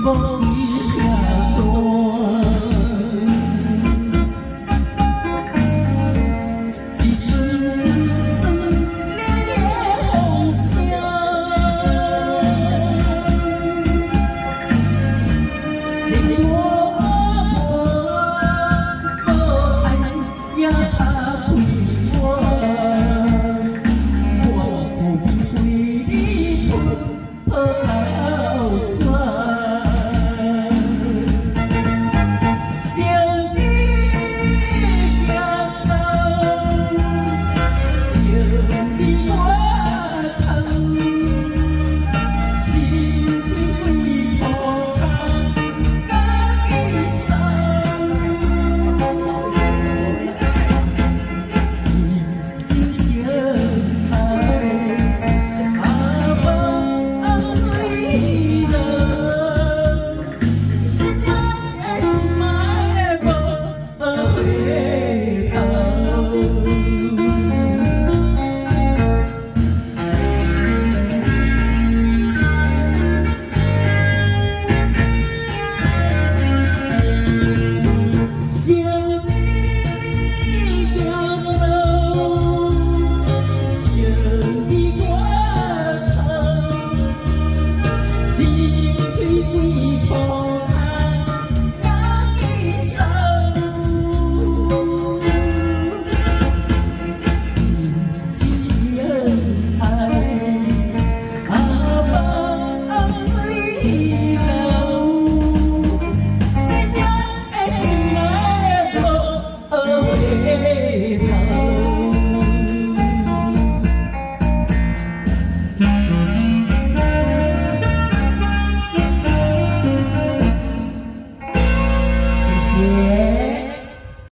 无伊遐大，一阵阵酸烈烈风声，情我无爱也怕亏我，我不为你抱草山。想你行走，想你回头，心像几颗空甲伊送。真心情爱，无水落，思念的心爱无回头。想你行走，想你回头，心像几颗空甲伊送。真情爱，无水流，思念的心爱无回头。谢谢。